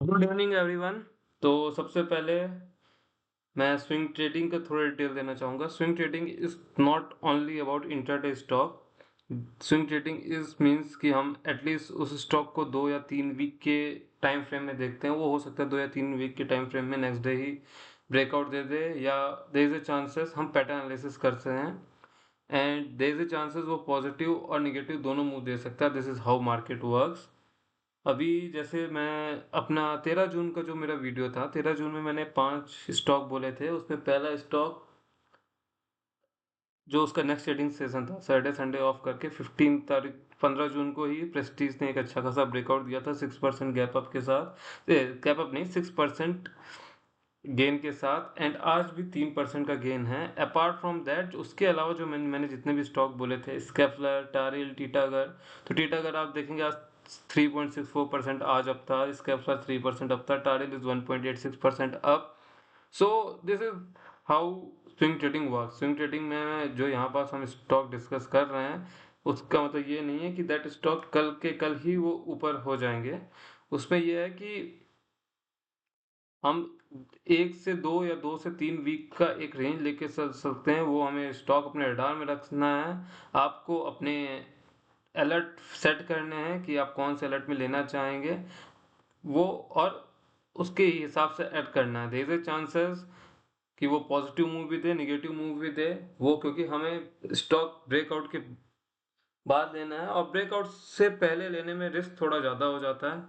Good evening everyone. तो सबसे पहले मैं स्विंग ट्रेडिंग का थोड़ा डिटेल देना चाहूँगा। Swing trading is not only about intraday stock. Swing trading is means कि हम एटलीस्ट उस स्टॉक को 2 या 3 वीक के टाइम फ्रेम में देखते हैं। वो हो सकता है 2 या 3 वीक के टाइम फ्रेम में नेक्स्ट डे ही ब्रेकआउट दे दे, या देयर इज अ चांसेस हम पैटर्न एनालिसिस करते हैं and there is a chances वो पॉजिटिव और निगेटिव दोनों मूव दे सकता है। This is how market works. अभी जैसे मैं अपना 13 जून का जो मेरा वीडियो था, 13 जून में मैंने 5 स्टॉक बोले थे। उसमें पहला स्टॉक जो उसका नेक्स्ट ट्रेडिंग सेशन था, सैटरडे संडे ऑफ करके 15 जून को ही प्रेस्टीज ने एक अच्छा खासा ब्रेकआउट दिया था 6% गैप अप के साथ। गैप अप नहीं, 6% गेन के साथ, एंड आज भी 3% का गेन है। अपार्ट फ्रॉम दैट, उसके अलावा जो मैंने जितने भी स्टॉक बोले थे, स्केफलर, टारिल, टीटागर, तो टीटागर आप देखेंगे आज 3.64% आज अप था, स्केफलर 3% अप था, टारिल is 1.86% up. So this is how swing trading work. Swing trading में जो यहाँ पास हम स्टॉक डिस्कस कर रहे हैं, उसका मतलब ये नहीं है कि दैट स्टॉक कल के कल ही वो ऊपर हो जाएंगे। उसमें यह है कि हम 1 से 2 या 2 से 3 वीक का एक रेंज लेके चल सकते हैं। वो हमें स्टॉक अपने रडार में रखना है। आपको अपने अलर्ट सेट करने हैं कि आप कौन से अलर्ट में लेना चाहेंगे वो, और उसके हिसाब से ऐड करना है। देयर इज चांसेस कि वो पॉजिटिव मूव भी दे, निगेटिव मूव भी दे वो, क्योंकि हमें स्टॉक ब्रेकआउट के बाद लेना है और ब्रेकआउट से पहले लेने में रिस्क थोड़ा ज़्यादा हो जाता है,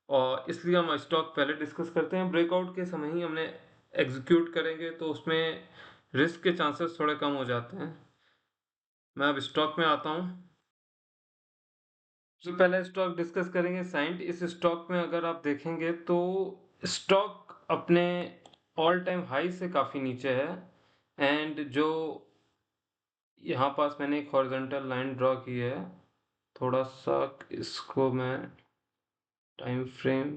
और इसलिए हम स्टॉक पहले डिस्कस करते हैं। ब्रेकआउट के समय ही हमने एग्जीक्यूट करेंगे तो उसमें रिस्क के चांसेस थोड़े कम हो जाते हैं। मैं अब स्टॉक में आता हूँ। तो पहले स्टॉक डिस्कस करेंगे साइंट। इस स्टॉक में अगर आप देखेंगे तो स्टॉक अपने ऑल टाइम हाई से काफ़ी नीचे है, एंड जो यहाँ पास मैंने एक हॉरिजॉन्टल लाइन ड्रॉ की है, थोड़ा सा इसको मैं टाइम फ्रेम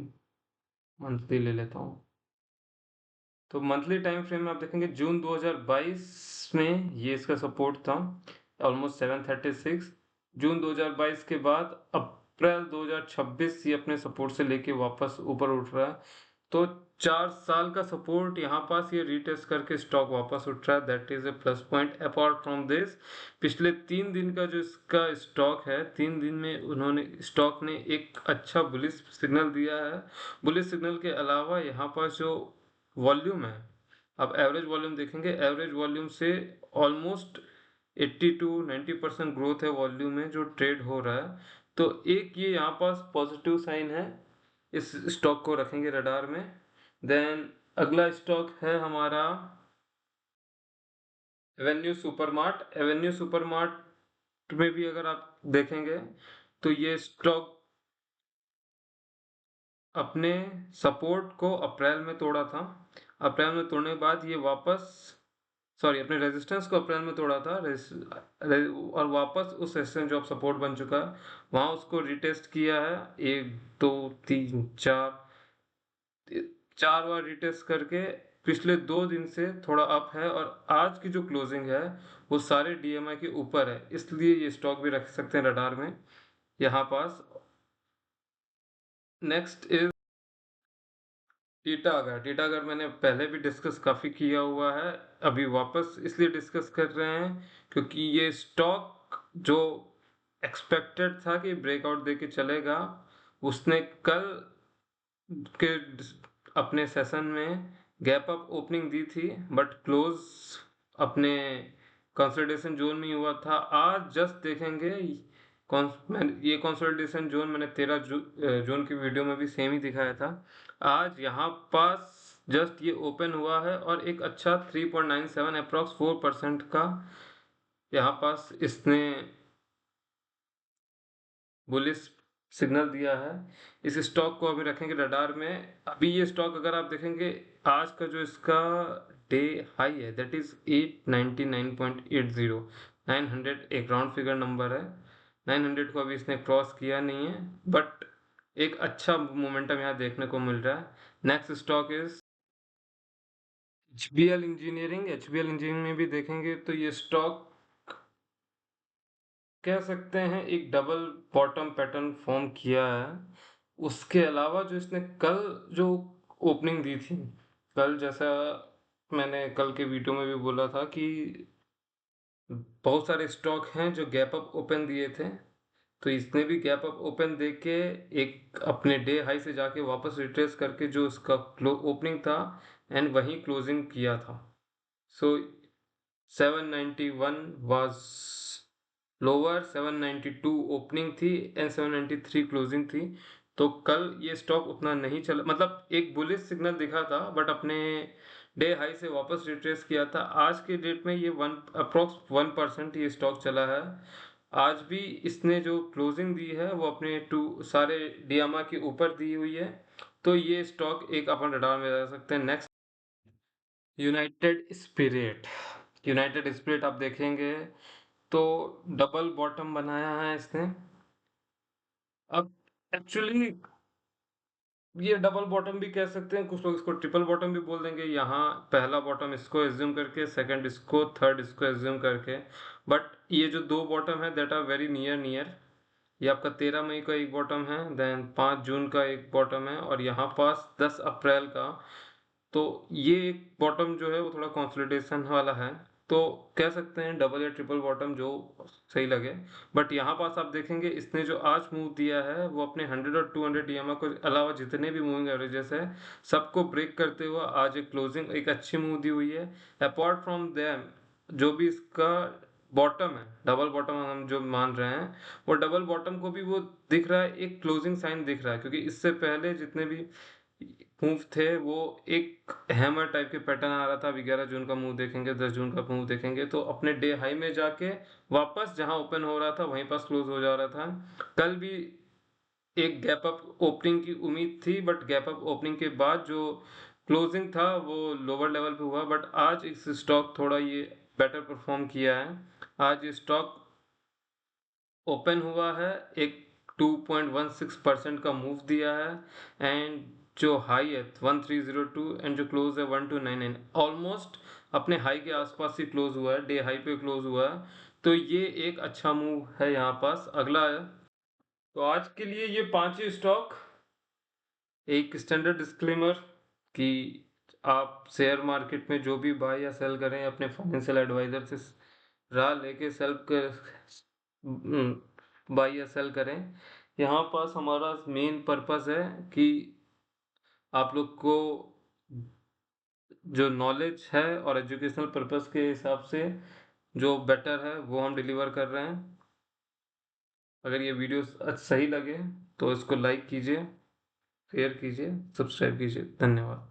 मंथली ले लेता हूँ। तो मंथली टाइम फ्रेम में आप देखेंगे जून 2022 में ये इसका सपोर्ट था ऑलमोस्ट 736। जून 2022 के बाद अप्रैल 2026 ये अपने सपोर्ट से लेके वापस ऊपर उठ रहा है। तो 4 साल का सपोर्ट यहाँ पास ये रीटेस्ट करके स्टॉक वापस उठ रहा है, that is a plus point. Apart from this, पिछले 3 दिन का जो इसका स्टॉक है, 3 दिन में उन्होंने स्टॉक ने एक अच्छा बुलिश सिग्नल दिया है। बुलिश सिग्नल के अलावा यहाँ पास जो वॉल्यूम है, आप एवरेज वॉल्यूम देखेंगे, एवरेज वॉल्यूम से ऑलमोस्ट 80 to 90% ग्रोथ है वॉल्यूम में जो ट्रेड हो रहा है। तो एक ये यहाँ पास पॉजिटिव साइन है, इस स्टॉक को रखेंगे रडार में। देन अगला स्टॉक है हमारा एवेन्यू सुपरमार्ट। एवेन्यू सुपरमार्ट में भी अगर आप देखेंगे तो ये स्टॉक अपने सपोर्ट को अप्रैल में तोड़ा था। अप्रैल में तोड़ने के बाद ये वापस, सॉरी, अपने रेजिस्टेंस को अप्रैल में तोड़ा था, और वापस उस रेजिस्टेंस जो अब सपोर्ट बन चुका है वहां उसको रिटेस्ट किया है। 1 2 3 4 चार बार रिटेस्ट करके पिछले 2 दिन से थोड़ा अप है, और आज की जो क्लोजिंग है वो सारे डीएमआई के ऊपर है, इसलिए ये स्टॉक भी रख सकते हैं रडार में यहाँ पास। Next is Titagarh. टीटागढ़ मैंने पहले भी डिस्कस काफ़ी किया हुआ है, अभी वापस इसलिए डिस्कस कर रहे हैं क्योंकि ये स्टॉक जो एक्सपेक्टेड था कि ब्रेकआउट देके चलेगा, उसने कल के अपने सेशन में गैप अप ओपनिंग दी थी, बट क्लोज अपने कंसोलिडेशन जोन में ही हुआ था। आज जस्ट देखेंगे ये कंसोलिडेशन जोन मैंने 13 जून की वीडियो में भी सेम ही दिखाया था। आज यहाँ पास जस्ट ये ओपन हुआ है और एक अच्छा 3.97 अप्रॉक्स 4% का यहाँ पास इसने बुलिश सिग्नल दिया है। इस स्टॉक को अभी रखेंगे रडार में। अभी ये स्टॉक अगर आप देखेंगे, आज का जो इसका डे हाई है दैट इज 899.80, 900 एक राउंड फिगर नंबर है। 900 को अभी इसने क्रॉस किया नहीं है, बट एक अच्छा मोमेंटम यहाँ देखने को मिल रहा है। Next stock is HBL engineering. HBL engineering में भी देखेंगे तो ये स्टॉक कह सकते हैं एक डबल बॉटम पैटर्न फॉर्म किया है, उसके अलावा जो इसने कल जो ओपनिंग दी थी, कल जैसा मैंने कल के वीडियो में भी बोला था कि बहुत सारे स्टॉक हैं जो गैप अप ओपन दिए थे, तो इसने भी गैप अप ओपन दे के एक अपने डे हाई से जाके वापस रिट्रेस करके जो इसका ओपनिंग था एंड वहीं क्लोजिंग किया था। सो 791 वाज लोअर, 792 ओपनिंग थी एंड 793 क्लोजिंग थी। तो कल ये स्टॉक उतना नहीं चला, मतलब एक बुलिश सिग्नल दिखा था बट अपने डे हाई से वापस रिट्रेस किया था। आज के डेट में ये अप्रोक्स 1% ये स्टॉक चला है। आज भी इसने जो क्लोजिंग दी है वो अपने सारे डियामा के ऊपर दी हुई है, तो ये स्टॉक एक अपन रडार में रख सकते हैं। Next, United spirit. United spirit आप देखेंगे तो डबल बॉटम बनाया है इसने। अब एक्चुअली ये डबल बॉटम भी कह सकते हैं, कुछ लोग इसको ट्रिपल बॉटम भी बोल देंगे। यहाँ पहला बॉटम इसको एज्यूम करके, सेकंड इसको, थर्ड इसको एज्यूम करके, बट ये जो दो बॉटम है that are very near near. ये आपका 13 मई का एक बॉटम है, देन 5 जून का एक बॉटम है, और यहाँ पास 10 अप्रैल का। तो ये एक बॉटम जो है वो थोड़ा कंसोलिडेशन वाला है, तो कह सकते हैं डबल या ट्रिपल बॉटम जो सही लगे। बट यहाँ पास आप देखेंगे इसने जो आज मूव दिया है वो अपने 100 और 200 ईएमआई को अलावा जितने भी मूविंग एवरेजेस है सबको ब्रेक करते हुए आज एक क्लोजिंग एक अच्छी मूव दी हुई है। अपार्ट फ्रॉम देम जो भी इसका बॉटम है, डबल बॉटम हम जो मान रहे हैं, वो डबल बॉटम को भी वो दिख रहा है, एक क्लोजिंग साइन दिख रहा है, क्योंकि इससे पहले जितने भी मूव थे वो एक हैमर टाइप के पैटर्न आ रहा था। 11 जून का मूव देखेंगे, 10 जून का मूव देखेंगे, तो अपने डे हाई में जाके वापस जहां ओपन हो रहा था वहीं पास क्लोज हो जा रहा था। कल भी एक गैप अप ओपनिंग की उम्मीद थी, बट गैप अप ओपनिंग के बाद जो क्लोजिंग था वो लोअर लेवल पे हुआ, बट आज इस स्टॉक थोड़ा ये बेटर परफॉर्म किया है। आज ये स्टॉक ओपन हुआ है, एक 2.16% का मूव दिया है, एंड जो हाई है 1302 एंड जो क्लोज है 1299, ऑलमोस्ट अपने हाई के आसपास ही क्लोज हुआ है, डे हाई पे क्लोज हुआ है। तो ये एक अच्छा मूव है। यहाँ पास अगला है, तो आज के लिए ये पांच ही स्टॉक। एक स्टैंडर्ड डिस्क्लेमर कि आप शेयर मार्केट में जो भी बाय या सेल करें अपने फाइनेंशियल एडवाइजर से राह लेके सेल कर बाय या सेल करें। यहाँ पास हमारा मेन पर्पस है कि आप लोग को जो नॉलेज है और एजुकेशनल पर्पस के हिसाब से जो बेटर है वो हम डिलीवर कर रहे हैं। अगर ये वीडियो सही लगे तो इसको लाइक कीजिए, शेयर कीजिए, सब्सक्राइब कीजिए। धन्यवाद।